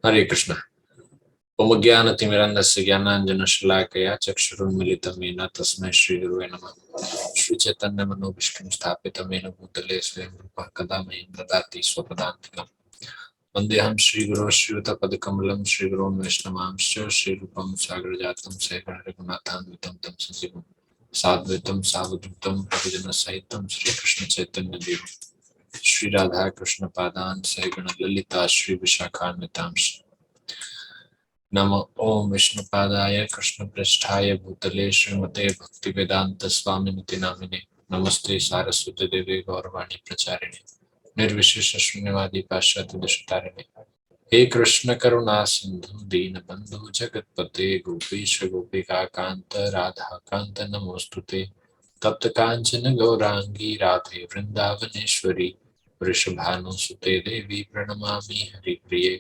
हरे कृष्ण। ओम ज्ञानतिमिरन्धस्य ज्ञानाञ्जनशलाकया चक्षुरुन्मीलितं येन तस्मै श्रीगुरुवे नमः। श्रीचैतन्यमनोभीष्टं स्थापितं येन भूतले स्वयं रूपः कदा मह्यं ददाति स्वपदान्तिकम्। वन्देऽहं श्रीगुरोः श्रीयुतपदकमलं श्रीगुरों वैष्णवांश्च श्रीरूपं सागरजातं सहगण रघुनाथान्वितं तं सजीवं साद्वैतं सावधूतं परिजनसहितं श्रीकृष्णचैतन्यदेवं श्री राधा कृष्ण पादान सहगण ललिता श्री विशाखान्वितांश। नमो ओम विष्णुपादाय कृष्ण पृष्ठाय भूतले श्रीमते भक्ति वेदांत स्वामिनिति नामिने नमस्ते सारस्वती देवी गौरवाणी प्रचारिणे निर्विशेष शून्यवादी पाश्चात्य देशतारिणे। हे कृष्ण करुणा सिंधु दीन बंधु जगतपते गोपीश गोपिका कांत राधा कांत नमोस्तुते। तप्त कांचन गौरांगी राधे वृंदावनेश्वरी वृषभानुसुते देवी प्रणमामि हरिप्रिये।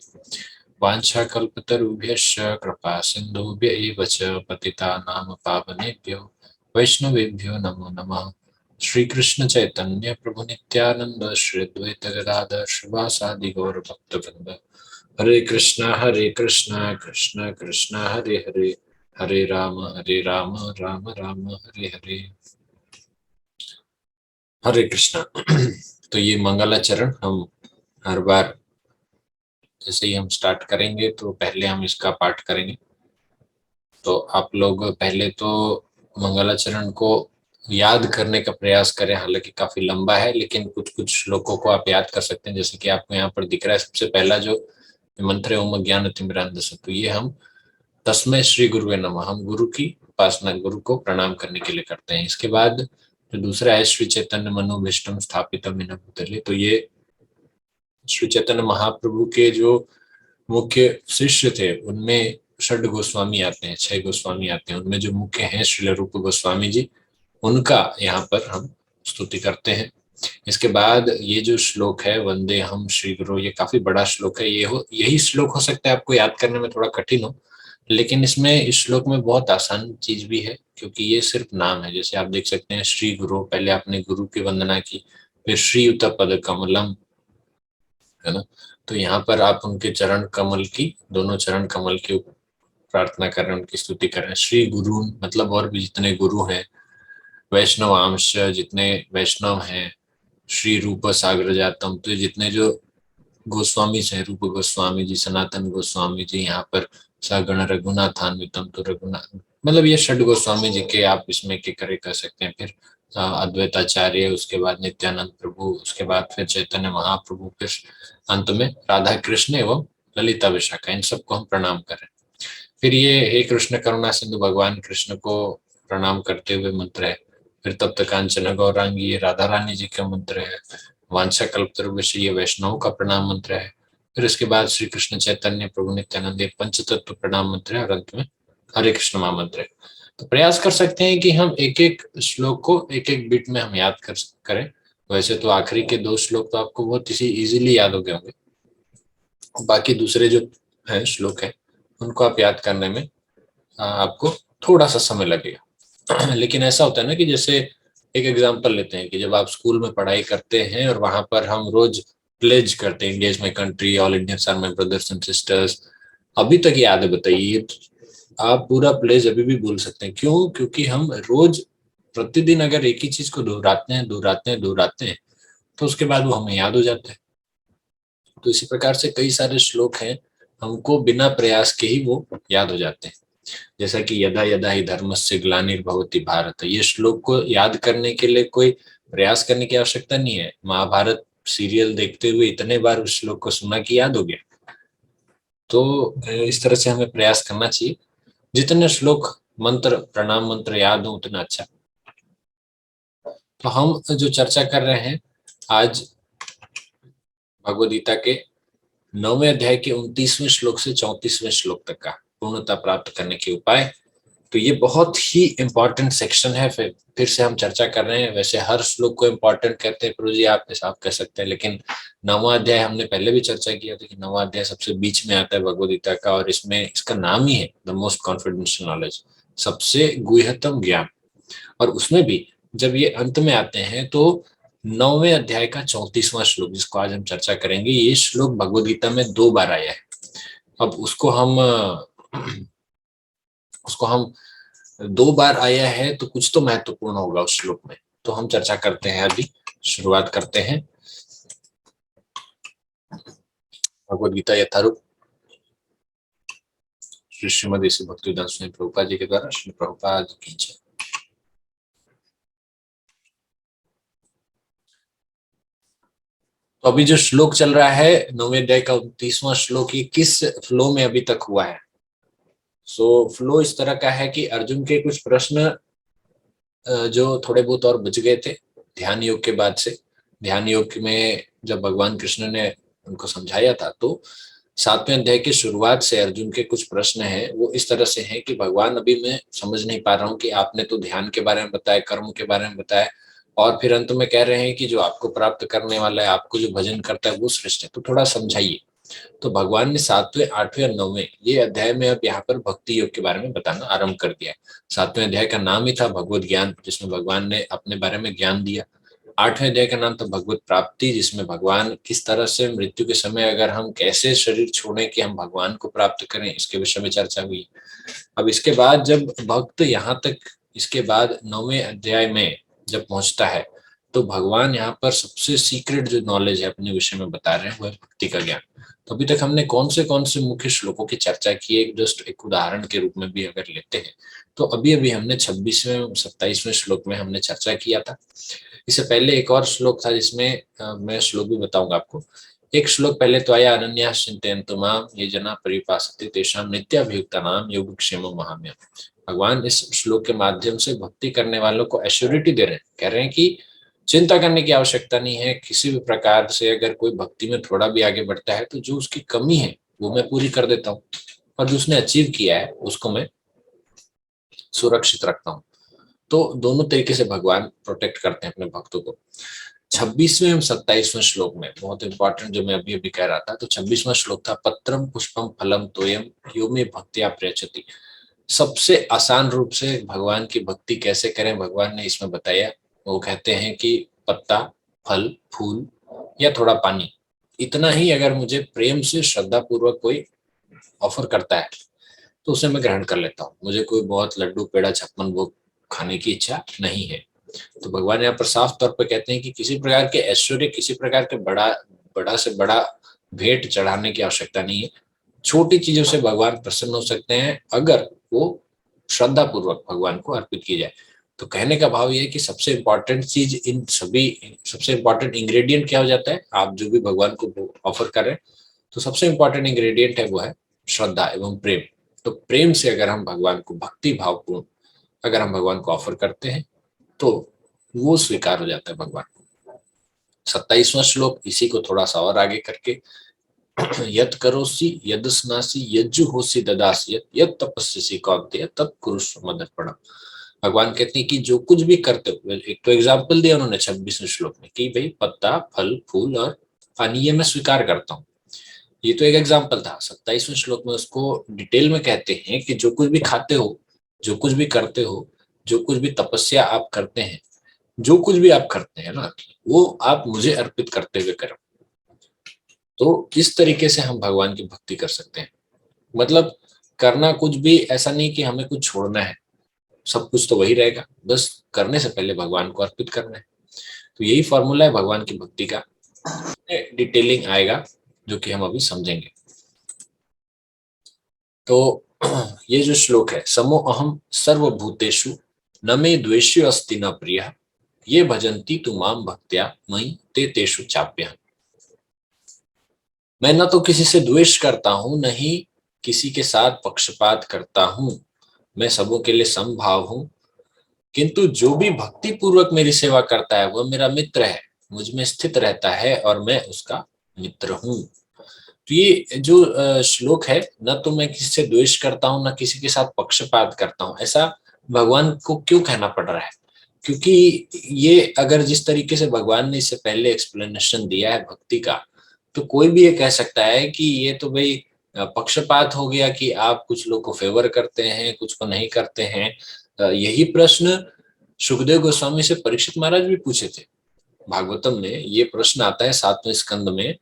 वाञ्छाकल्पतरुभ्यश्च कृपा सिन्धुभ्य एव च पतितानां पावनेभ्यो वैष्णवेभ्यो नमो नमः। श्री कृष्ण चैतन्य प्रभु नित्यानंद श्री अद्वैत गदाधर श्रीवासादि गौर भक्तवृंद। हरे कृष्णा कृष्ण कृष्ण हरे हरे, हरे राम राम राम हरे हरे। हरे कृष्णा। तो ये मंगलाचरण हम हर बार जैसे ही हम स्टार्ट करेंगे तो पहले हम इसका पाठ करेंगे। तो आप लोग पहले तो मंगलाचरण को याद करने का प्रयास करें। हालांकि काफी लंबा है लेकिन कुछ कुछ श्लोकों को आप याद कर सकते हैं। जैसे कि आपको यहाँ पर दिख रहा है सबसे पहला जो मंत्र है ओम ज्ञानतिमिरान्धस्य। तो ये हम तस्मै श्री गुरुवे नमः, हम गुरु की उपासना, गुरु को प्रणाम करने के लिए करते हैं। इसके बाद जो दूसरा है श्री चैतन्य मनोभीष्टम स्थापितम येन भूतले। तो ये श्री चैतन्य महाप्रभु के जो मुख्य शिष्य थे उनमें षड गोस्वामी आते हैं, 6 गोस्वामी आते हैं। उनमें जो मुख्य हैं श्रील रूप गोस्वामी जी, उनका यहाँ पर हम स्तुति करते हैं। इसके बाद ये जो श्लोक है वंदे हम श्री गुरु, ये काफी बड़ा श्लोक है। यही श्लोक हो सकता है आपको याद करने में थोड़ा कठिन हो, लेकिन इसमें इस श्लोक में बहुत आसान चीज भी है क्योंकि ये सिर्फ नाम है। जैसे आप देख सकते हैं श्री गुरु, पहले आपने गुरु की वंदना की, फिर श्रीयुत पद कमलम, है ना। तो यहाँ पर आप उनके चरण कमल की, दोनों चरण कमल की प्रार्थना कर रहे हैं, उनकी स्तुति कर रहे हैं। श्री गुरु मतलब और भी जितने गुरु हैं, वैष्णवांश जितने वैष्णव हैं, श्री रूप सागर जातम, तो जितने जो गोस्वामी हैं, रूप गोस्वामी जी, सनातन गोस्वामी जी, यहाँ पर सगण रघुनाथान्वितम, तो रघुनाथ मतलब ये षड गोस्वामी जी के आप इसमें के करे कर सकते हैं। फिर अद्वैताचार्य, उसके बाद नित्यानंद प्रभु, उसके बाद फिर चैतन्य महाप्रभु, फिर अंत में राधा कृष्ण एवं ललिता विशाखा, इन सबको हम प्रणाम करें। फिर ये हे कृष्ण करुणा सिंधु, भगवान कृष्ण को प्रणाम करते हुए मंत्र है। फिर तप्त कांचन गौरांगी, ये राधा रानी जी का मंत्र है। वांछा कल्पतरुभ्यश्च, ये वैष्णव का प्रणाम मंत्र है। फिर इसके बाद श्री कृष्ण चैतन्य प्रभु नित्यानंद, ये पंचतत्व प्रणाम मंत्र है। और अंत में हरे कृष्ण महामंत्र है। तो प्रयास कर सकते हैं कि हम एक एक श्लोक को एक एक बीट में हम याद करें। वैसे तो आखिरी के 2 श्लोक तो आपको बहुत इजीली याद हो गए होंगे, बाकी दूसरे जो है श्लोक है उनको आप याद करने में आपको थोड़ा सा समय लगेगा। लेकिन ऐसा होता है ना कि जैसे एक एग्जांपल लेते हैं कि जब आप स्कूल में पढ़ाई करते हैं और वहां पर हम रोज प्लेज करते हैं, India is my country, all Indians are my brothers and sisters, अभी तक याद है? बताइए, आप पूरा प्लेज अभी भी बोल सकते हैं। क्यों? क्योंकि हम रोज प्रतिदिन अगर एक ही चीज को दोहराते हैं तो उसके बाद वो हमें याद हो जाता है। तो इसी प्रकार से कई सारे श्लोक हैं, हमको बिना प्रयास के ही वो याद हो जाते हैं। जैसा कि यदा यदा ही धर्मस्य ग्लानिर्भवति भारत, ये श्लोक को याद करने के लिए कोई प्रयास करने की आवश्यकता नहीं है। महाभारत सीरियल देखते हुए इतने बार उस श्लोक को सुना कि याद हो गया। तो इस तरह से हमें प्रयास करना चाहिए। जितने श्लोक मंत्र प्रणाम मंत्र याद हो उतना अच्छा। तो हम जो चर्चा कर रहे हैं आज भगवद गीता के 9वें अध्याय के 29वें श्लोक से 34वें श्लोक तक का पूर्णता प्राप्त करने के उपाय। तो ये बहुत ही इंपॉर्टेंट सेक्शन है। फिर से हम चर्चा कर रहे हैं। वैसे हर श्लोक को इंपॉर्टेंट कहते हैं प्रभु जी, आप कह सकते हैं, लेकिन 9वां अध्याय हमने पहले भी चर्चा किया था कि 9वां अध्याय सबसे बीच में आता है भगवद गीता का, और इसमें इसका नाम ही है द मोस्ट कॉन्फिडेंशियल नॉलेज, सबसे गुह्यतम ज्ञान। और उसमें भी जब ये अंत में आते हैं तो 9वें अध्याय का 34वां श्लोक जिसको आज हम चर्चा करेंगे, ये श्लोक भगवद गीता में 2 बार आया है। अब उसको हम 2 बार आया है तो कुछ तो महत्वपूर्ण होगा उस श्लोक में, तो हम चर्चा करते हैं। अभी शुरुआत करते हैं भगवद गीता यथारूप श्री श्रीमद श्री भक्तिवेदांत स्वामी प्रभुपाद जी के द्वारा, श्री प्रभुपाद की जय। तो अभी जो श्लोक चल रहा है 9वें अध्याय का 29वां श्लोक, ये किस फ्लो में अभी तक हुआ है? फ्लो इस तरह का है कि अर्जुन के कुछ प्रश्न जो थोड़े बहुत और बच गए थे ध्यान योग के बाद से। ध्यान योग में जब भगवान कृष्ण ने उनको समझाया था, तो 7वें अध्याय की शुरुआत से अर्जुन के कुछ प्रश्न हैं वो इस तरह से हैं कि भगवान, अभी मैं समझ नहीं पा रहा हूँ कि आपने तो ध्यान के बारे में बताया, कर्म के बारे में बताया, और फिर अंत में कह रहे हैं कि जो आपको प्राप्त करने वाला है, आपको जो भजन करता है वो श्रेष्ठ है, तो थोड़ा समझाइए। तो भगवान ने 7वें, 8वें और 9वें ये अध्याय में अब यहाँ पर भक्ति योग के बारे में बताना आरंभ कर दिया। 7वें अध्याय का नाम ही था भगवत ज्ञान, जिसमें भगवान ने अपने बारे में ज्ञान दिया। 8वें अध्याय का नाम था भगवत प्राप्ति, जिसमें भगवान किस तरह से मृत्यु के समय अगर हम कैसे शरीर छोड़े कि हम भगवान को प्राप्त करें, इसके विषय में चर्चा हुई। अब इसके बाद जब भक्त यहाँ तक, इसके बाद 9वें अध्याय में जब पहुंचता है, तो भगवान यहाँ पर सबसे सीक्रेट जो नॉलेज है अपने विषय में बता रहे हैं, वो है भक्ति का ज्ञान। तो अभी तक हमने कौन से मुख्य श्लोकों की चर्चा की है, जस्ट एक उदाहरण के रूप में भी अगर लेते हैं, तो अभी अभी हमने 26वें 27वें श्लोक में हमने चर्चा किया था। इससे पहले एक और श्लोक था जिसमें मैं श्लोक भी बताऊंगा आपको। एक श्लोक पहले तो आया, अनन्या चिंतयन्तु माम ये जना परिपासते तेषां नित्याभियुक्तानां योगक्षेमं वहाम्यहम्। भगवान इस श्लोक के माध्यम से भक्ति करने वालों को एश्योरिटी दे रहे हैं, कह रहे हैं कि चिंता करने की आवश्यकता नहीं है किसी भी प्रकार से। अगर कोई भक्ति में थोड़ा भी आगे बढ़ता है तो जो उसकी कमी है वो मैं पूरी कर देता हूँ, और जो उसने अचीव किया है उसको मैं सुरक्षित रखता हूँ। तो दोनों तरीके से भगवान प्रोटेक्ट करते हैं अपने भक्तों को। 26वें और 27वें श्लोक में बहुत इंपॉर्टेंट जो मैं अभी अभी कह रहा था, तो 26वां श्लोक था, पत्रम पुष्पम फलम तोयम यो मे भक्त्या प्रयच्छति। सबसे आसान रूप से भगवान की भक्ति कैसे करें भगवान ने इसमें बताया। वो कहते हैं कि पत्ता, फल, फूल या थोड़ा पानी, इतना ही अगर मुझे प्रेम से श्रद्धा पूर्वक कोई ऑफर करता है तो उसे मैं ग्रहण कर लेता हूँ। मुझे कोई बहुत लड्डू पेड़ा छप्पन भोग खाने की इच्छा नहीं है। तो भगवान यहाँ पर साफ तौर पर कहते हैं कि किसी प्रकार के ऐश्वर्य, किसी प्रकार के बड़ा से बड़ा भेंट चढ़ाने की आवश्यकता नहीं है। छोटी चीजों से भगवान प्रसन्न हो सकते हैं अगर वो श्रद्धा पूर्वक भगवान को अर्पित की जाए। तो कहने का भाव यह है कि सबसे इंपॉर्टेंट चीज, इन सभी सबसे इंपॉर्टेंट इंग्रेडिएंट क्या हो जाता है, आप जो भी भगवान को ऑफर कर रहे हैं, तो सबसे इंपॉर्टेंट इंग्रेडिएंट है वो है श्रद्धा एवं प्रेम। तो प्रेम से अगर हम भगवान को भक्ति भावपूर्ण अगर हम भगवान को ऑफर करते हैं तो वो स्वीकार हो जाता है भगवान को। 27वां श्लोक इसी को थोड़ा सा और आगे करके, यत् करोसि यद् स्नासि यज्जु होसि ददासि यत् तपस्यसि कौन्तेय तत् कुरुष्व मदर्पणम्। भगवान कहते हैं कि जो कुछ भी करते हो, एक तो एग्जाम्पल दिया उन्होंने 26वें श्लोक में कि भाई पत्ता, फल, फूल और पानी ये मैं स्वीकार करता हूँ, ये तो एक एग्जाम्पल था। 27वें श्लोक में उसको डिटेल में कहते हैं कि जो कुछ भी खाते हो, जो कुछ भी करते हो, जो कुछ भी तपस्या आप करते हैं, जो कुछ भी आप करते हैं ना, वो आप मुझे अर्पित करते हुए करो। तो इस तरीके से हम भगवान की भक्ति कर सकते हैं। मतलब करना कुछ भी ऐसा नहीं कि हमें कुछ छोड़ना है, सब कुछ तो वही रहेगा, बस करने से पहले भगवान को अर्पित करना है। तो यही फॉर्मूला है भगवान की भक्ति का। डिटेलिंग आएगा जो कि हम अभी समझेंगे। तो ये जो श्लोक है, समो अहम सर्वभूतेषु न मे द्वेष्यो अस्ति न प्रियः ये भजन्ति तु माम भक्त्या मयि ते तेषु चाप्यः। मैं न तो किसी से द्वेष करता हूं, न ही किसी के साथ पक्षपात करता हूं, मैं सबों के लिए समभाव हूं, किंतु जो भी भक्ति पूर्वक मेरी सेवा करता है वह मेरा मित्र है, मुझ में स्थित रहता है और मैं उसका मित्र हूं। तो ये जो श्लोक है, न तो मैं किसी से द्वेष करता हूं, न किसी के साथ पक्षपात करता हूं, ऐसा भगवान को क्यों कहना पड़ रहा है? क्योंकि ये अगर जिस तरीके से भगवान ने इससे पहले एक्सप्लेनेशन दिया है भक्ति का, तो कोई भी ये कह सकता है कि ये तो भाई पक्षपात हो गया कि आप कुछ लोग को फेवर करते हैं, कुछ को नहीं करते हैं। यही प्रश्न सुखदेव गोस्वामी से परीक्षित महाराज भी पूछे थे। भागवतम में ये प्रश्न आता है 7वें स्कंद में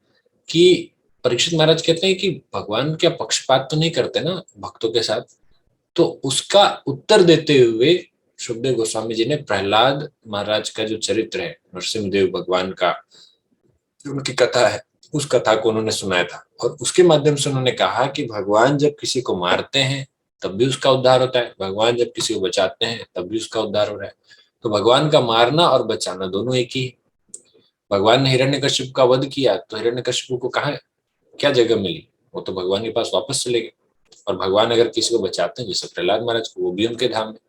कि परीक्षित महाराज कहते हैं कि भगवान क्या पक्षपात तो नहीं करते ना भक्तों के साथ। तो उसका उत्तर देते हुए सुखदेव गोस्वामी जी ने प्रहलाद महाराज का जो चरित्र है, नरसिंहदेव भगवान का जो उनकी कथा है, उस कथा को उन्होंने सुनाया था। और उसके माध्यम से उन्होंने कहा कि भगवान जब किसी को मारते हैं तब भी उसका उद्धार होता है, भगवान जब किसी को बचाते हैं तब भी उसका उद्धार हो रहा है। तो भगवान का मारना और बचाना दोनों एक ही है। भगवान ने हिरण्यकश्यप का वध किया तो हिरण्यकश्यप को कहा क्या जगह मिली, वो तो भगवान के पास वापस चले गए। और भगवान अगर किसी को बचाते हैं जैसे प्रहलाद महाराज को, वो भी उनके धाम में।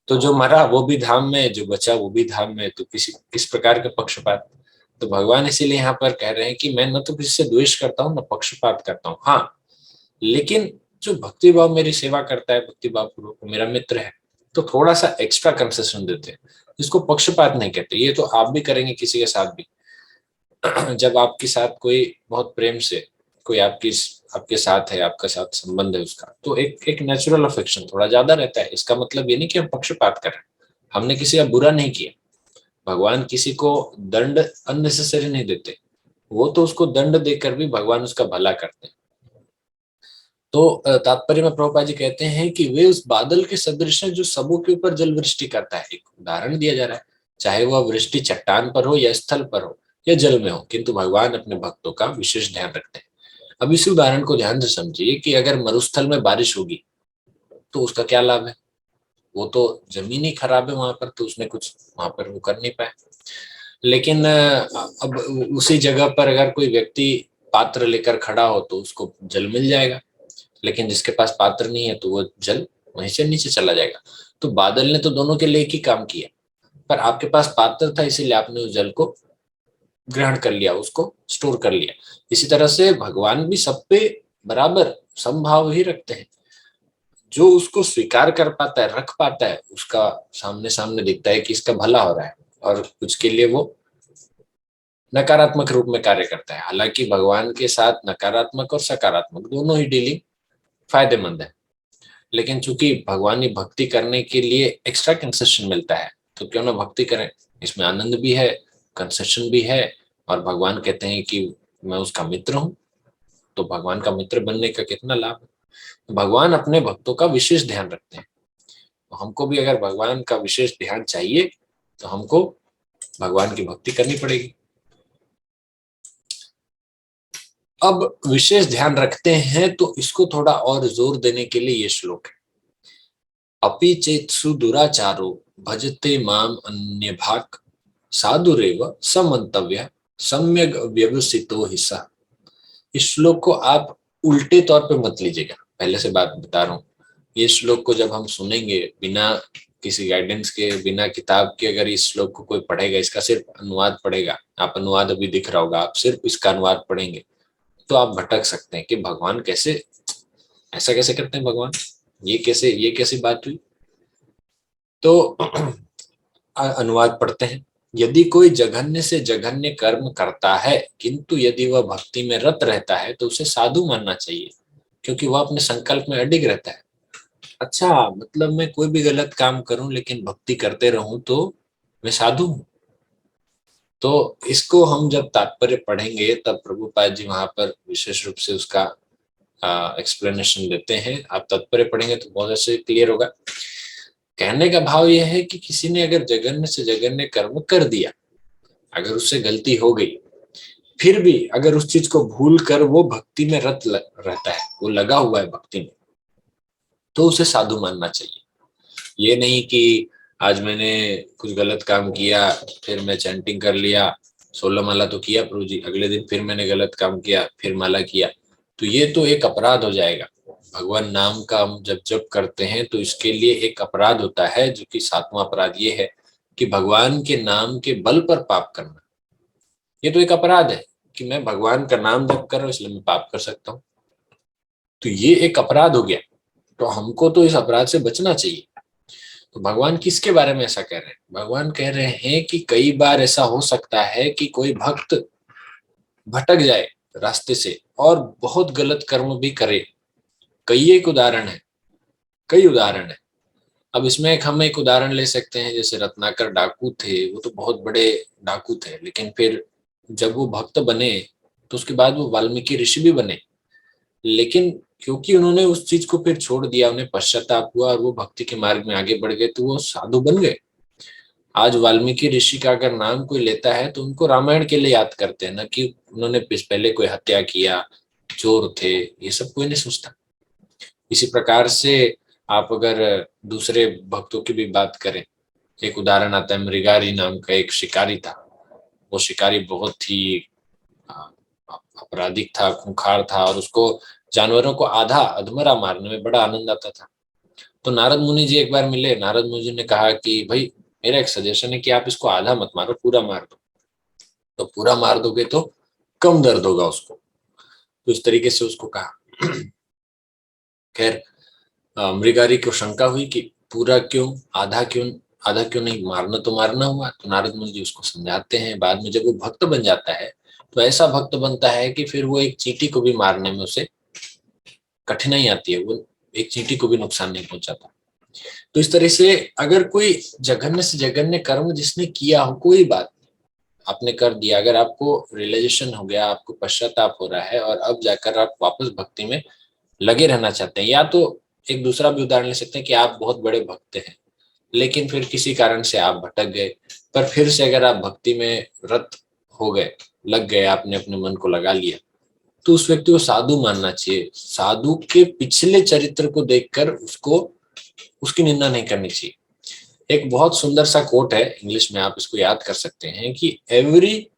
तो जो मरा वो भी धाम में, जो बचा वो भी धाम में। तो किस प्रकार का पक्षपात। तो भगवान इसीलिए यहाँ पर कह रहे हैं कि मैं न तो किसी से द्वेष करता हूँ न पक्षपात करता हूँ, हाँ लेकिन जो भक्ति भाव मेरी सेवा करता है, भक्ति भाव पूर्वक मेरा मित्र है, तो थोड़ा सा एक्स्ट्रा कंसेशन देते हैं। इसको पक्षपात नहीं कहते। ये तो आप भी करेंगे किसी के साथ भी। जब आपके साथ कोई बहुत प्रेम से कोई आपके साथ है, आपका साथ संबंध है उसका, तो एक एक नेचुरल अफेक्शन थोड़ा ज्यादा रहता है। इसका मतलब ये नहीं कि हम पक्षपात कर रहे हैं, हमने किसी का बुरा नहीं किया। भगवान किसी को दंड अननेसेसरी नहीं देते, वो तो उसको दंड देकर भी भगवान उसका भला करते हैं। तो तात्पर्य में प्रभुपाद जी कहते हैं कि वे उस बादल के सदृश हैं जो सबों के ऊपर जल वृष्टि करता है। एक उदाहरण दिया जा रहा है, चाहे वह वृष्टि चट्टान पर हो या स्थल पर हो या जल में हो, किंतु भगवान अपने भक्तों का विशेष ध्यान रखते हैं। अब इस उदाहरण को ध्यान से समझिए कि अगर मरुस्थल में बारिश होगी तो उसका क्या लाभ है। वो तो जमीन ही खराब है वहां पर, तो उसने कुछ वहां पर वो कर नहीं पाए। लेकिन अब उसी जगह पर अगर कोई व्यक्ति पात्र लेकर खड़ा हो तो उसको जल मिल जाएगा। लेकिन जिसके पास पात्र नहीं है तो वो जल वहीं से नीचे चला जाएगा। तो बादल ने तो दोनों के लिए एक ही काम किया, पर आपके पास पात्र था इसीलिए आपने उस जल को ग्रहण कर लिया, उसको स्टोर कर लिया। इसी तरह से भगवान भी सब पे बराबर समभाव ही रखते हैं। जो उसको स्वीकार कर पाता है, रख पाता है, उसका सामने सामने दिखता है कि इसका भला हो रहा है, और कुछ के लिए वो नकारात्मक रूप में कार्य करता है। हालांकि भगवान के साथ नकारात्मक और सकारात्मक दोनों ही डीलिंग फायदेमंद है। लेकिन चूंकि भगवान की भक्ति करने के लिए एक्स्ट्रा कंसेशन मिलता है, तो क्यों ना भक्ति करें। इसमें आनंद भी है, कंसेशन भी है, और भगवान कहते हैं कि मैं उसका मित्र हूं। तो भगवान का मित्र बनने का कितना लाभ है। तो भगवान अपने भक्तों का विशेष ध्यान रखते हैं। तो हमको भी अगर भगवान का विशेष ध्यान चाहिए तो हमको भगवान की भक्ति करनी पड़ेगी। अब विशेष ध्यान रखते हैं तो इसको थोड़ा और जोर देने के लिए ये श्लोक है। अपि चेत्सु दुराचारो भजते माम अन्य भाग साधुरेव समन्तव्य सम्यक व्यवसितो हिस्सा। इस श्लोक को आप उल्टे तौर पे मत लीजिएगा, पहले से बात बता रहा हूँ। ये श्लोक को जब हम सुनेंगे बिना किसी गाइडेंस के, बिना किताब के, अगर इस श्लोक को कोई पढ़ेगा, इसका सिर्फ अनुवाद पढ़ेगा, आप अनुवाद अभी दिख रहा होगा, आप सिर्फ इसका अनुवाद पढ़ेंगे तो आप भटक सकते हैं कि भगवान कैसे ऐसा कैसे करते हैं भगवान, ये कैसी बात हुई। तो अनुवाद पढ़ते हैं। यदि कोई जघन्य से जघन्य कर्म करता है किंतु यदि वह भक्ति में रत रहता है तो उसे साधु मानना चाहिए, क्योंकि वह अपने संकल्प में अडिग रहता है। अच्छा, मतलब मैं कोई भी गलत काम करूं लेकिन भक्ति करते रहूं तो मैं साधु हूं। तो इसको हम जब तात्पर्य पढ़ेंगे तब प्रभुपाद जी वहां पर विशेष रूप से उसका एक्सप्लेनेशन देते हैं। आप तात्पर्य पढ़ेंगे तो बहुत अच्छे क्लियर होगा। कहने का भाव यह है कि किसी ने अगर जघन्य से जघन्य कर्म कर दिया, अगर उससे गलती हो गई, फिर भी अगर उस चीज को भूल कर वो भक्ति में रत रहता है, वो लगा हुआ है भक्ति में, तो उसे साधु मानना चाहिए। ये नहीं कि आज मैंने कुछ गलत काम किया, फिर मैं चैंटिंग कर लिया, 16 माला तो किया प्रभु जी, अगले दिन फिर मैंने गलत काम किया, फिर माला किया, तो ये तो एक अपराध हो जाएगा। भगवान नाम का हम जब जप करते हैं तो इसके लिए एक अपराध होता है, जो कि 7वां अपराध ये है कि भगवान के नाम के बल पर पाप करना। ये तो एक अपराध है कि मैं भगवान का नाम जप कर रहा हूं इसलिए मैं पाप कर सकता हूँ। तो ये एक अपराध हो गया, तो हमको तो इस अपराध से बचना चाहिए। तो भगवान किसके बारे में ऐसा कह रहे हैं। भगवान कह रहे हैं कि कई बार ऐसा हो सकता है कि कोई भक्त भटक जाए रास्ते से और बहुत गलत कर्म भी करे। कई एक उदाहरण है, कई उदाहरण है। अब इसमें हम एक उदाहरण ले सकते हैं, जैसे रत्नाकर डाकू थे, वो तो बहुत बड़े डाकू थे, लेकिन फिर जब वो भक्त बने तो उसके बाद वो वाल्मीकि ऋषि भी बने। लेकिन क्योंकि उन्होंने उस चीज को फिर छोड़ दिया, उन्हें पश्चाताप हुआ और वो भक्ति के मार्ग में आगे बढ़ गए, तो वो साधु बन गए। आज वाल्मीकि ऋषि का अगर नाम कोई लेता है तो उनको रामायण के लिए याद करते हैं, न कि उन्होंने पहले कोई हत्या किया, चोर थे, ये सब कोई नहीं सोचता। इसी प्रकार से आप अगर दूसरे भक्तों की भी बात करें, एक उदाहरण आता है, मृगारी नाम का एक शिकारी था। वो शिकारी बहुत ही आपराधिक था, खूंखार था, और उसको जानवरों को आधा अधमरा मारने में बड़ा आनंद आता था। तो नारद मुनि जी एक बार मिले, नारद मुनि जी ने कहा कि भाई मेरा एक सजेशन है कि आप इसको आधा मत मारो, पूरा मार दो। तो पूरा मार दोगे तो कम दर्द होगा उसको, तो इस तरीके से उसको कहा। खैर मृगारी को शंका हुई कि पूरा क्यों, आधा क्यों नहीं, मारना तो मारना हुआ। तो नारद मुनि जी उसको समझाते हैं। बाद में जब वो भक्त बन जाता है तो ऐसा भक्त बनता है कि फिर वो एक चींटी को भी मारने में उसे कठिनाई आती है, वो एक चींटी को भी नुकसान नहीं पहुंचाता। तो इस तरह से अगर कोई जघन्य से जघन्य कर्म जिसने किया हो, कोई बात आपने कर दिया, अगर आपको रियलाइजेशन हो गया, आपको पश्चाताप हो रहा है और अब जाकर आप वापस भक्ति में लगे रहना चाहते हैं, या तो एक दूसरा भी उदाहरण ले सकते हैं कि आप बहुत बड़े भक्त हैं लेकिन फिर किसी कारण से आप भटक गए, पर फिर से अगर आप भक्ति में रत हो गए, लग गए, आपने अपने मन को लगा लिया, तो उस व्यक्ति को साधु मानना चाहिए। साधु के पिछले चरित्र को देखकर उसको उसकी निंदा नहीं करनी चाहिए। एक बहुत सुंदर सा कोट है इंग्लिश में, आप इसको याद कर सकते हैं कि every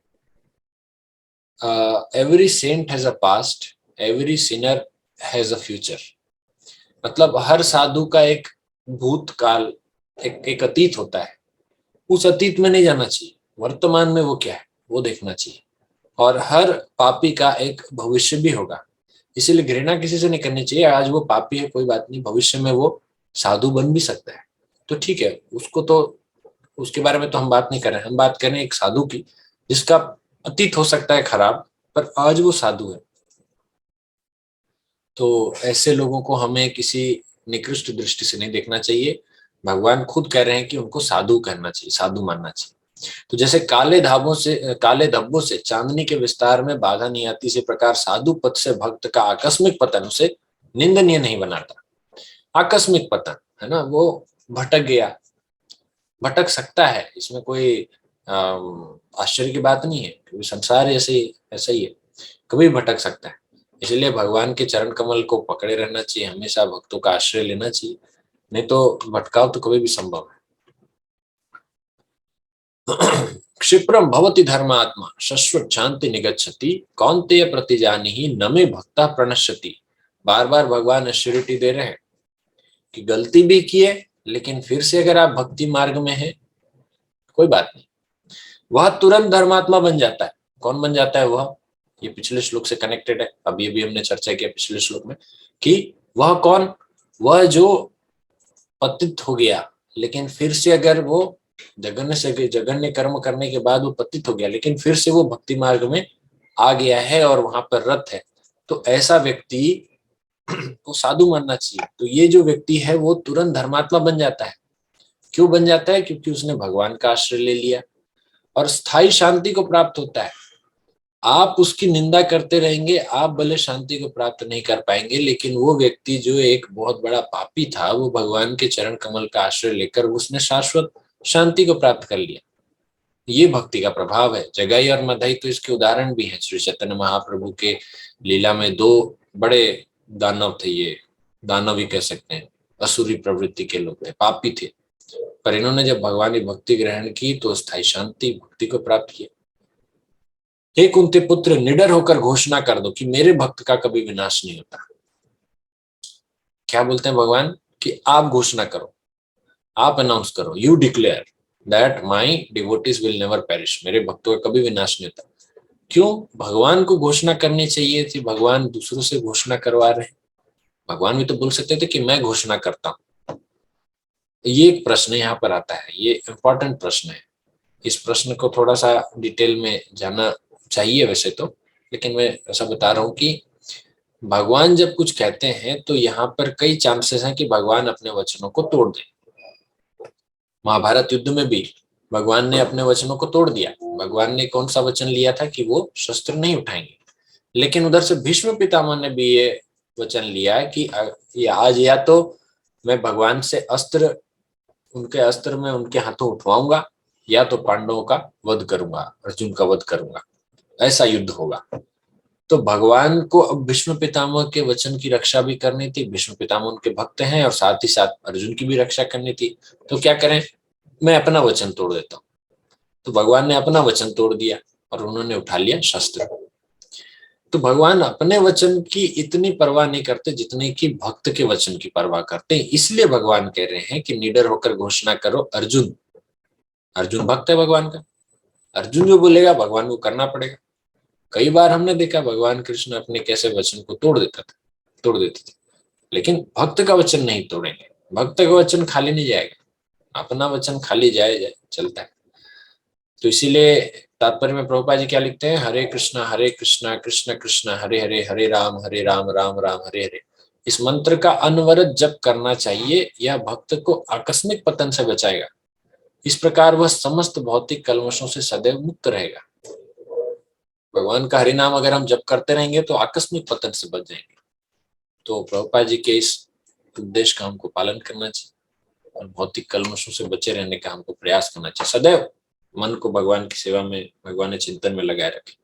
saint has a past, every sinner has a future. मतलब हर साधु का एक भूतकाल, एक अतीत होता है। उस अतीत में नहीं जाना चाहिए, वर्तमान में वो क्या है वो देखना चाहिए। और हर पापी का एक भविष्य भी होगा, इसीलिए घृणा किसी से नहीं करनी चाहिए। आज वो पापी है, कोई बात नहीं, भविष्य में वो साधु बन भी सकता है, तो ठीक है, उसको तो, उसके बारे में तो हम बात नहीं कर रहे हैं। हम बात कर रहे हैं एक साधु की जिसका अतीत हो सकता है खराब, पर आज वो साधु है। तो ऐसे लोगों को हमें किसी निकृष्ट दृष्टि से नहीं देखना चाहिए। भगवान खुद कह रहे हैं कि उनको साधु कहना चाहिए, साधु मानना चाहिए। तो जैसे काले धब्बों से चांदनी के विस्तार में बाधा नहीं आती, इसी प्रकार साधु पद से भक्त का आकस्मिक पतन उसे निंदनीय नहीं बनाता। आकस्मिक पतन है ना, वो भटक गया, भटक सकता है, इसमें कोई आश्चर्य की बात नहीं है, क्योंकि संसार ऐसा ही है, कभी भटक सकता है। इसलिए भगवान के चरण कमल को पकड़े रहना चाहिए, हमेशा भक्तों का आश्रय लेना चाहिए, नहीं तो भटकाव तो कभी भी संभव है। क्षिप्रम भवति धर्मात्मा शश्वत शांति निगच्छति कौन्तेय प्रतिजानिहि न मे भक्ता प्रणश्यति। बार बार भगवान एश्योरिटी दे रहे हैं कि गलती भी किए लेकिन फिर से अगर आप भक्ति मार्ग में हैं, कोई बात नहीं, वह तुरंत धर्मात्मा बन जाता है। कौन बन जाता है वह, ये पिछले श्लोक से कनेक्टेड है। अभी अभी हमने चर्चा किया पिछले श्लोक में कि वह कौन, वह जो पतित हो गया लेकिन फिर से अगर वो जघन्य कर्म करने के बाद वो पतित हो गया लेकिन फिर से वो भक्ति मार्ग में आ गया है और वहां पर रत है, तो ऐसा व्यक्ति को साधु मानना चाहिए। तो ये जो व्यक्ति है वो तुरंत धर्मात्मा बन जाता है। क्यों बन जाता है, क्योंकि उसने भगवान का आश्रय ले लिया और स्थायी शांति को प्राप्त होता है। आप उसकी निंदा करते रहेंगे, आप भले शांति को प्राप्त नहीं कर पाएंगे, लेकिन वो व्यक्ति जो एक बहुत बड़ा पापी था, वो भगवान के चरण कमल का आश्रय लेकर उसने शाश्वत शांति को प्राप्त कर लिया। ये भक्ति का प्रभाव है। जगाई और मदाई तो इसके उदाहरण भी हैं। श्री चैतन्य महाप्रभु के लीला में दो बड़े दानव थे, ये दानव ही कह सकते हैं, असुरी प्रवृत्ति के लोग थे, पापी थे, पर इन्होंने जब भगवान की भक्ति ग्रहण की तो स्थायी शांति भक्ति को प्राप्त किया। हे कुंती पुत्र, निडर होकर घोषणा कर दो कि मेरे भक्त का कभी विनाश नहीं होता। क्या बोलते हैं भगवान कि आप घोषणा करो, आप अनाउंस करो, you declare that my devotees will never perish, मेरे भक्तों का कभी विनाश नहीं होता। क्यों भगवान को घोषणा करनी चाहिए थी, भगवान दूसरों से घोषणा करवा रहे हैं। भगवान भी तो बोल सकते थे कि मैं घोषणा करता हूं। ये एक प्रश्न यहाँ पर आता है, ये इंपॉर्टेंट प्रश्न है। इस प्रश्न को थोड़ा सा डिटेल में जानना चाहिए वैसे तो, लेकिन मैं ऐसा बता रहा हूँ कि भगवान जब कुछ कहते हैं तो यहाँ पर कई चांसेस हैं कि भगवान अपने वचनों को तोड़ दें। महाभारत युद्ध में भी भगवान ने अपने वचनों को तोड़ दिया। भगवान ने कौन सा वचन लिया था कि वो शस्त्र नहीं उठाएंगे, लेकिन उधर से भीष्म पितामह ने भी ये वचन लिया कि ये आज या तो मैं भगवान से उनके अस्त्र में उनके हाथों उठवाऊंगा, या तो पांडवों का वध करूंगा, अर्जुन का वध करूंगा, ऐसा युद्ध होगा। तो भगवान को अब भीष्म पितामह के वचन की रक्षा भी करनी थी। भीष्म पितामह उनके भक्त हैं और साथ ही साथ अर्जुन की भी रक्षा करनी थी। तो क्या करें, मैं अपना वचन तोड़ देता हूँ। तो भगवान ने अपना वचन तोड़ दिया और उन्होंने उठा लिया शस्त्र। तो भगवान अपने वचन की इतनी परवाह नहीं करते जितने कि भक्त के वचन की परवाह करते हैं। इसलिए भगवान कह रहे हैं कि निडर होकर घोषणा करो, अर्जुन अर्जुन भक्त है भगवान का, अर्जुन जो बोलेगा भगवान को करना पड़ेगा। कई बार हमने देखा भगवान कृष्ण अपने कैसे वचन को तोड़ देते थे, लेकिन भक्त का वचन नहीं तोड़ेंगे। भक्त का वचन खाली नहीं जाएगा, अपना वचन खाली जाए चलता है। तो इसीलिए तात्पर्य में प्रभुपाद जी क्या लिखते हैं, हरे कृष्णा कृष्ण कृष्ण हरे हरे, हरे राम राम राम हरे हरे। इस मंत्र का अनवरत जप करना चाहिए। यह भक्त को आकस्मिक पतन से बचाएगा। इस प्रकार वह समस्त भौतिक कल्मशों से सदैव मुक्त रहेगा। भगवान का हरि नाम अगर हम जप करते रहेंगे तो आकस्मिक पतन से बच जाएंगे। तो प्रभुपाद जी के इस उपदेश का हमको पालन करना चाहिए और भौतिक कल्मशों से बचे रहने का हमको प्रयास करना चाहिए। सदैव मन को भगवान की सेवा में, भगवान के चिंतन में लगाए रखें।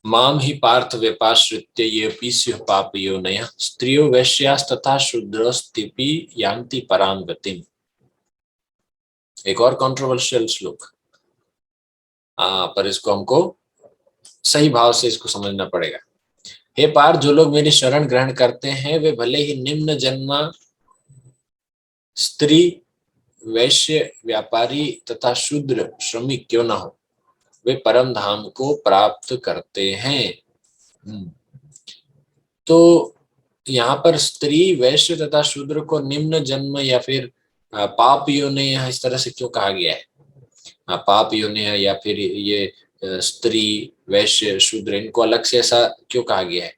माम ही पार्थ व्यपाश्रित्य ये पीस्यु पाप योनयः स्त्रियो वैश्यास तथा शूद्रस्तिपि यान्ति पराम गतिम। एक और कंट्रोवर्शियल श्लोक, पर इसको हमको सही भाव से इसको समझना पड़ेगा। हे पार्थ, जो लोग मेरी शरण ग्रहण करते हैं वे भले ही निम्न जन्मा स्त्री, वैश्य, व्यापारी तथा शूद्र श्रमिक क्यों ना हो, वे परम धाम को प्राप्त करते हैं। तो यहाँ पर स्त्री, वैश्य तथा शूद्र को निम्न जन्म या फिर पाप योनि इस तरह से क्यों कहा गया है? पाप योनि या फिर ये स्त्री, वैश्य, शूद्र, इनको अलग से ऐसा क्यों कहा गया है?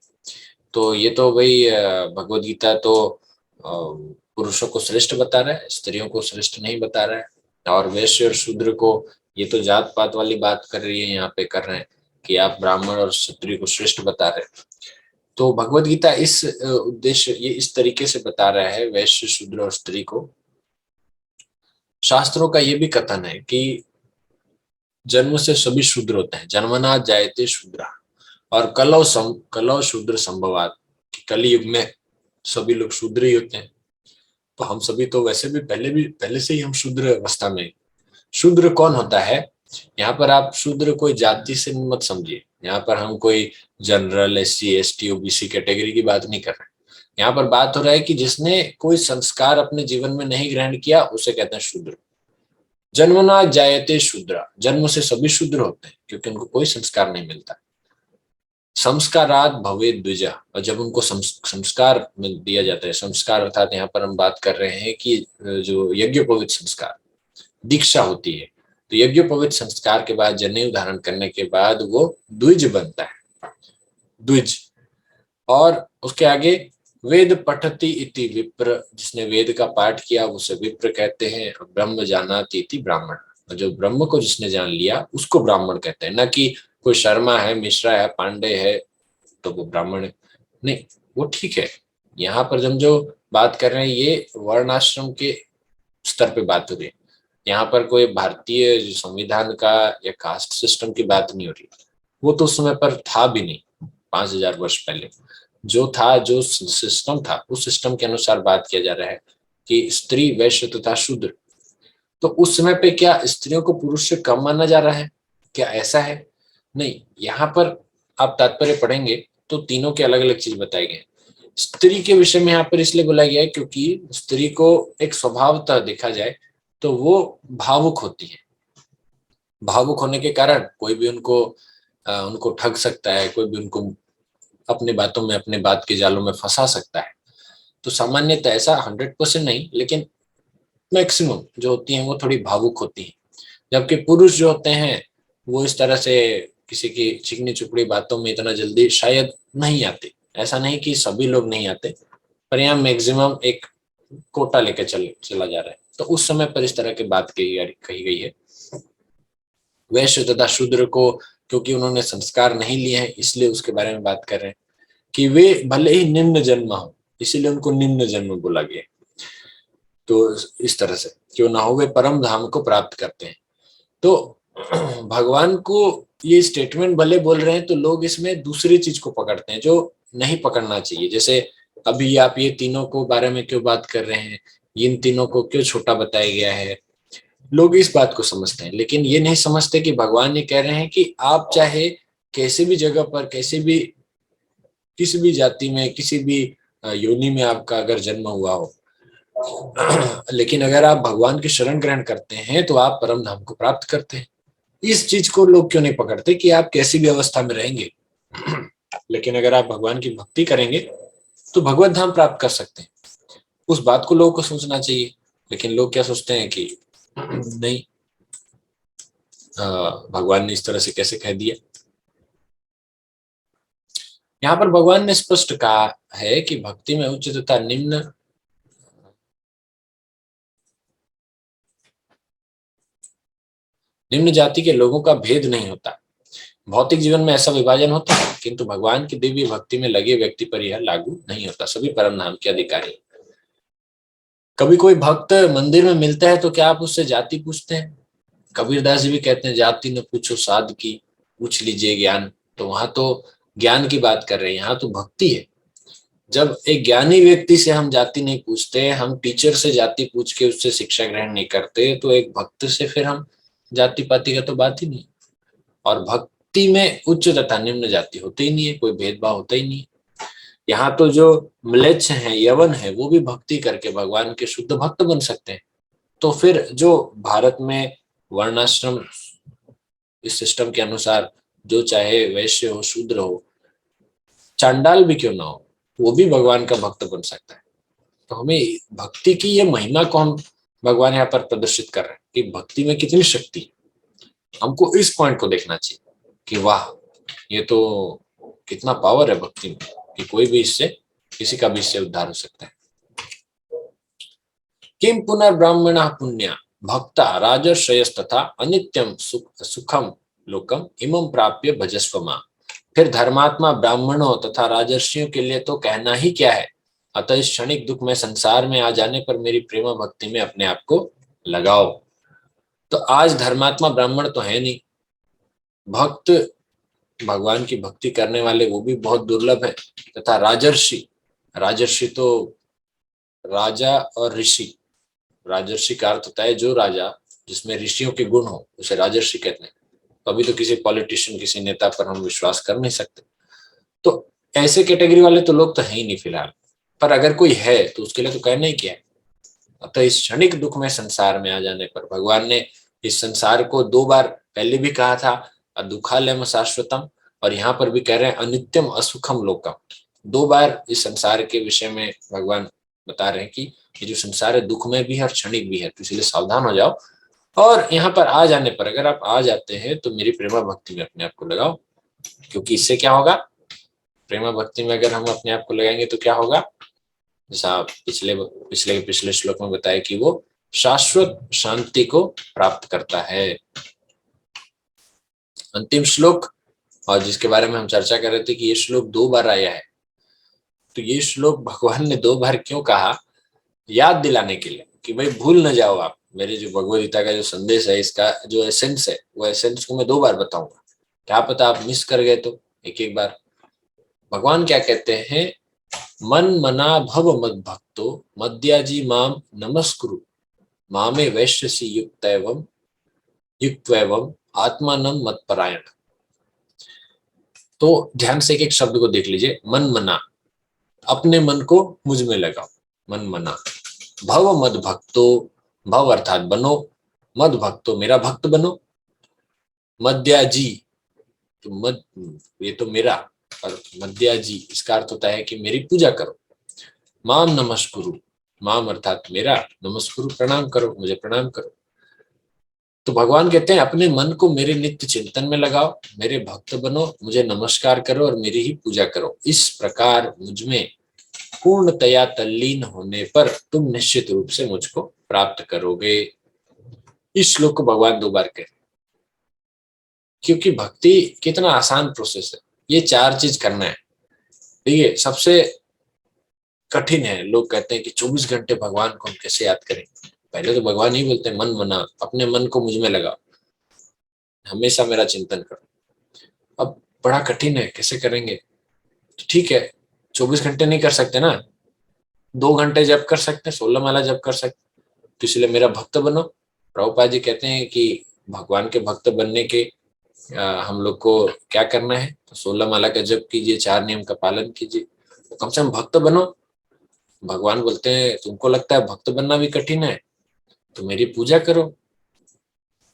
तो ये तो भाई भगवद गीता तो पुरुषों को श्रेष्ठ बता रहा है, स्त्रियों को श्रेष्ठ नहीं बता रहा है। और वैश्य और शूद्र को, ये तो जात पात वाली बात कर रही है, यहाँ पे कर रहे हैं कि आप ब्राह्मण और क्षत्रिय को श्रेष्ठ बता रहे हैं। तो भगवद गीता इस उद्देश्य, ये इस तरीके से बता रहा है वैश्य, शूद्र और स्त्री को। शास्त्रों का ये भी कथन है कि जन्म से सभी शूद्र होते हैं, जन्मना जायते शूद्रा, और कलौ शूद्र संभवात, कलयुग में सभी लोग शूद्र ही होते हैं। तो हम सभी तो वैसे भी पहले से ही हम शूद्र अवस्था में। शूद्र कौन होता है? यहाँ पर आप शूद्र कोई जाति से मत समझिए। यहाँ पर हम कोई general, SC ST OBC category की बात नहीं कर रहे। यहाँ पर बात हो रहा है कि जिसने कोई संस्कार अपने जीवन में नहीं ग्रहण किया उसे कहते हैं शूद्र। जन्मना जायते शूद्रा, जन्म से सभी शूद्र होते हैं क्योंकि उनको कोई संस्कार नहीं मिलता। संस्कारात भवे द्विजा, और जब उनको संस्कार दिया जाता है, संस्कार अर्थात यहाँ पर हम बात कर रहे हैं कि जो यज्ञोपवीत संस्कार, दीक्षा होती है, तो यज्ञोपवीत संस्कार के बाद, जनेऊ धारण करने के बाद वो द्विज बनता है, द्विज। और उसके आगे वेद पठति इति विप्र, जिसने वेद का पाठ किया उसे विप्र कहते हैं। ब्रह्म जानाति इति ब्राह्मण, जो ब्रह्म को जिसने जान लिया उसको ब्राह्मण कहते हैं। न कि कोई शर्मा है, मिश्रा है, पांडे है तो वो ब्राह्मण है, नहीं, वो ठीक है। यहाँ पर हम जो बात कर रहे हैं ये वर्णाश्रम के स्तर पे बात हो रही है। यहाँ पर कोई भारतीय संविधान का या कास्ट सिस्टम की बात नहीं हो रही, वो तो उस समय पर था भी नहीं। 5000 वर्ष पहले जो था, जो सिस्टम था, उस सिस्टम के अनुसार बात किया जा रहा है कि स्त्री, वैश्य तथा शूद्र। तो उस समय पे क्या स्त्रियों को पुरुष से कम माना जा रहा है? क्या ऐसा है? नहीं, यहाँ पर आप तात्पर्य पढ़ेंगे तो तीनों के अलग अलग चीज बताए गए। स्त्री के विषय में यहाँ पर इसलिए बोला गया है क्योंकि स्त्री को एक स्वभावतः देखा जाए तो वो भावुक होती है। भावुक होने के कारण कोई भी उनको ठग सकता है, कोई भी उनको अपने बातों में, अपने बात के जालों में फंसा सकता है। तो सामान्यतः ऐसा 100% नहीं, लेकिन मैक्सिमम जो होती हैं वो थोड़ी भावुक होती हैं। जबकि पुरुष जो होते हैं वो इस तरह से किसी की चिकनी चुपड़ी बातों में इतना जल्दी शायद नहीं आते। ऐसा नहीं कि सभी लोग नहीं आते, पर यहाँ मैक्सिमम एक कोटा लेकर चला जा रहा है। तो उस समय पर इस तरह की बात कही गई है। वैश्य तथा शूद्र को क्योंकि उन्होंने संस्कार नहीं लिए हैं, इसलिए उसके बारे में बात कर रहे हैं कि वे भले ही निम्न जन्म हो, इसीलिए उनको निम्न जन्म बोला गया। तो इस तरह से क्यों ना हो वे परम धाम को प्राप्त करते हैं। तो भगवान को ये स्टेटमेंट भले बोल रहे हैं तो लोग इसमें दूसरी चीज को पकड़ते हैं जो नहीं पकड़ना चाहिए। जैसे अभी आप ये तीनों को बारे में क्यों बात कर रहे हैं, इन तीनों को क्यों छोटा बताया गया है, लोग इस बात को समझते हैं, लेकिन ये नहीं समझते कि भगवान ये कह रहे हैं कि आप चाहे कैसे भी जगह पर, कैसे भी, किसी भी जाति में, किसी भी योनि में आपका अगर जन्म हुआ हो, लेकिन अगर आप भगवान की शरण ग्रहण करते हैं तो आप परम धाम को प्राप्त करते हैं। इस चीज को लोग क्यों नहीं पकड़ते कि आप कैसी भी अवस्था में रहेंगे, लेकिन अगर आप भगवान की भक्ति करेंगे तो भगवत धाम प्राप्त कर सकते हैं। उस बात को लोगों को सोचना चाहिए। लेकिन लोग क्या सोचते हैं कि नहीं, भगवान ने इस तरह से कैसे कह दिया। यहाँ पर भगवान ने स्पष्ट कहा है कि भक्ति में उच्च तथा निम्न जाति के लोगों का भेद नहीं होता। भौतिक जीवन में ऐसा विभाजन होता है, किंतु भगवान की दिव्य भक्ति में लगे व्यक्ति पर यह लागू नहीं होता। सभी परम धाम के अधिकारी। कभी कोई भक्त मंदिर में मिलता है तो क्या आप उससे जाति पूछते हैं? कबीरदास जी भी कहते हैं जाति न पूछो साध की, पूछ लीजिए ज्ञान। तो वहां तो ज्ञान की बात कर रहे हैं, यहाँ तो भक्ति है। जब एक ज्ञानी व्यक्ति से हम जाति नहीं पूछते, हम टीचर से जाति पूछ के उससे शिक्षा ग्रहण नहीं करते, तो एक भक्त से फिर हम जाति पाति का तो बात ही नहीं। और भक्ति में उच्च तथा निम्न जाति होते ही नहीं है, कोई भेदभाव होता ही नहीं। यहाँ तो जो म्लेच्छ है, यवन है, वो भी भक्ति करके भगवान के शुद्ध भक्त बन सकते हैं। तो फिर जो भारत में वर्णाश्रम इस सिस्टम के अनुसार जो चाहे वैश्य हो, शूद्र हो, चांडाल भी क्यों ना हो, वो भी भगवान का भक्त बन सकता है। तो हमें भक्ति की ये महिमा को हम भगवान यहाँ पर प्रदर्शित कर रहे हैं कि भक्ति में कितनी शक्ति है। हमको इस पॉइंट को देखना चाहिए कि वाह, ये तो कितना पावर है भक्ति में कि कोई भी इससे, किसी का भी इससे उद्धार हो सकता है। किम पुनर्ब्राह्मण पुण्य भक्ता राजर्षयस्तथा अनित्यम सुखम लोकम इमं प्राप्य भजस्व मां। फिर धर्मात्मा ब्राह्मणों तथा राजर्षियों के लिए तो कहना ही क्या है। अतः इस क्षणिक दुख में संसार में आ जाने पर मेरी प्रेम भक्ति में अपने आप को लगाओ। तो आज धर्मात्मा ब्राह्मण तो है नहीं, भक्त भगवान की भक्ति करने वाले वो भी बहुत दुर्लभ है। तथा राजर्षि, राजर्षि तो राजा और ऋषि, राजर्षि का अर्थ होता है जो राजा जिसमें ऋषियों के गुण हो उसे राजर्षि कहते हैं। तो अभी तो किसी पॉलिटिशियन, किसी नेता पर हम विश्वास कर नहीं सकते, तो ऐसे कैटेगरी वाले तो लोग तो है ही नहीं फिलहाल। पर अगर कोई है तो उसके लिए तो कहना ही क्या है। अतः इस क्षणिक दुख में संसार में आ जाने पर, भगवान ने इस संसार को 2 बार पहले भी कहा था दुखालयम शाश्वतम, और यहाँ पर भी कह रहे हैं अनित्यम असुखम लोकम। 2 बार इस संसार के विषय में भगवान बता रहे हैं कि ये जो संसार है दुख में भी है और क्षणिक भी है, तो इसलिए सावधान हो जाओ। और यहाँ पर आ जाने पर, अगर आप आ जाते हैं तो मेरी प्रेमा भक्ति में अपने आप को लगाओ, क्योंकि इससे क्या होगा, प्रेमा भक्ति में अगर हम अपने आप को लगाएंगे तो क्या होगा, जैसा पिछले श्लोक में बताया कि वो शाश्वत शांति को प्राप्त करता है। अंतिम श्लोक, और जिसके बारे में हम चर्चा कर रहे थे कि ये श्लोक 2 बार आया है, तो ये श्लोक भगवान ने 2 बार क्यों कहा, याद दिलाने के लिए कि भाई भूल न जाओ आप। मेरे जो भगवद गीता का जो संदेश है, इसका जो एसेंस है, वो एसेंस को मैं 2 बार बताऊंगा। क्या पता आप मिस कर गए तो एक बार। भगवान क्या कहते हैं, मन मना भव मद भक्तो मद्याजी माम नमस्कुरु मामे वैश्यसी युक्तैवम आत्मानं मत्परायण। तो ध्यान से एक शब्द को देख लीजिए, मन मना, अपने मन को मुझ में लगाओ, मन मना। भव मद भक्तो, भव अर्थात बनो, मद भक्तो मेरा भक्त बनो, मद्याजी तो मद ये तो मेरा, और मद्याजी इसका अर्थ होता है कि मेरी पूजा करो। माम नमस्कुरु, माम अर्थात मेरा, नमस्कुरु प्रणाम करो, मुझे प्रणाम करो। तो भगवान कहते हैं अपने मन को मेरे नित्य चिंतन में लगाओ, मेरे भक्त बनो, मुझे नमस्कार करो और मेरी ही पूजा करो। इस प्रकार मुझ में पूर्णतया तल्लीन होने पर तुम निश्चित रूप से मुझको प्राप्त करोगे। इस श्लोक को भगवान 2 बार कहते, क्योंकि भक्ति कितना आसान प्रोसेस है। ये 4 चीज करना है। देखिए सबसे कठिन है, लोग कहते हैं कि 24 घंटे भगवान को हम कैसे याद करेंगे। पहले तो भगवान ही बोलते हैं, मन बना, अपने मन को मुझ में लगाओ, हमेशा मेरा चिंतन करो। अब बड़ा कठिन है, कैसे करेंगे? तो ठीक है, 24 घंटे नहीं कर सकते ना, 2 घंटे जप कर सकते हैं, 16 माला जप कर सकते, तो इसलिए मेरा भक्त बनो। प्रभुपाद जी कहते हैं कि भगवान के भक्त बनने के हम लोग को क्या करना है, तो 16 माला का जप कीजिए, 4 नियम का पालन कीजिए, तो कम से कम भक्त बनो। भगवान बोलते हैं तुमको लगता है भक्त बनना भी कठिन है, तो मेरी पूजा करो,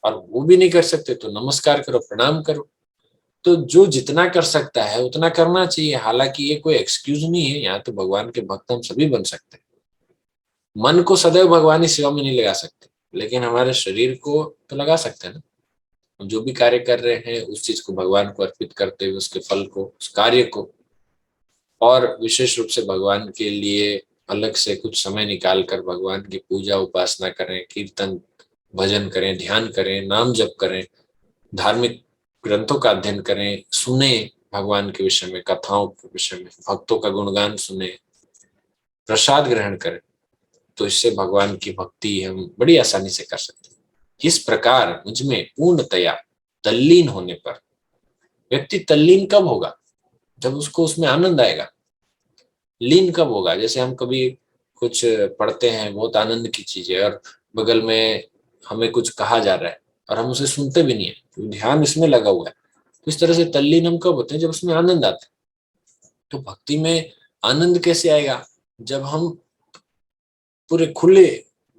और वो भी नहीं कर सकते तो नमस्कार करो, प्रणाम करो। तो जो जितना कर सकता है उतना करना चाहिए। हालांकि ये कोई एक्सक्यूज नहीं है, यहाँ तो भगवान के भक्त हम सभी बन सकते हैं। मन को सदैव भगवान की सेवा में नहीं लगा सकते, लेकिन हमारे शरीर को तो लगा सकते हैं ना। हम जो भी कार्य कर रहे हैं उस चीज को भगवान को अर्पित करते हुए उसके फल को, उस कार्य को, और विशेष रूप से भगवान के लिए अलग से कुछ समय निकाल कर भगवान की पूजा उपासना करें, कीर्तन भजन करें, ध्यान करें, नाम जप करें, धार्मिक ग्रंथों का अध्ययन करें, सुने भगवान के विषय में, कथाओं के विषय में, भक्तों का गुणगान सुने, प्रसाद ग्रहण करें, तो इससे भगवान की भक्ति हम बड़ी आसानी से कर सकते हैं। इस प्रकार मुझ में पूर्णतया तल्लीन होने पर, व्यक्ति तल्लीन कब होगा? जब उसको उसमें आनंद आएगा। लीन कब होगा? जैसे हम कभी कुछ पढ़ते हैं, बहुत आनंद की चीज है, और बगल में हमें कुछ कहा जा रहा है और हम उसे सुनते भी नहीं है, तो ध्यान इसमें लगा हुआ है। तो इस तरह से तल्लीन हम कब होते हैं? जब उसमें आनंद आता है। तो भक्ति में आनंद कैसे आएगा? जब हम पूरे खुले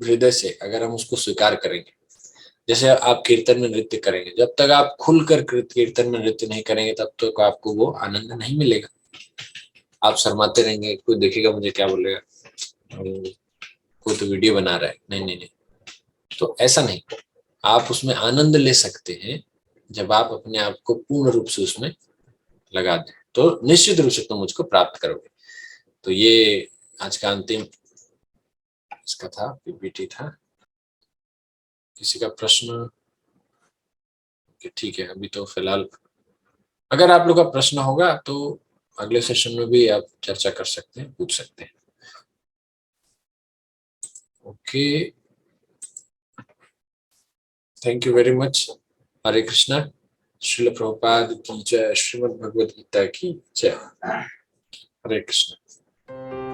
हृदय से अगर हम उसको स्वीकार करेंगे। जैसे आप कीर्तन में नृत्य करेंगे, जब तक आप खुलकर कीर्तन में नृत्य नहीं करेंगे तब तक आपको वो आनंद नहीं मिलेगा। आप शर्माते रहेंगे, कोई देखेगा मुझे क्या बोलेगा, कोई तो वीडियो बना रहा है, नहीं नहीं नहीं, तो ऐसा नहीं। आप उसमें आनंद ले सकते हैं जब आप अपने आप को पूर्ण रूप से उसमें लगा दें, तो निश्चित रूप से तुम मुझको प्राप्त करोगे। तो ये आज का अंतिम इसका था, पीपीटी था। किसी का प्रश्न? ठीक है, अभी तो फिलहाल अगर आप लोग का प्रश्न होगा तो अगले सेशन में भी आप चर्चा कर सकते हैं, पूछ सकते हैं। Okay, thank you very much. Hare Krishna. Srila Prabhupada की जय, श्रीमद् भगवद गीता की जय। हरे कृष्ण।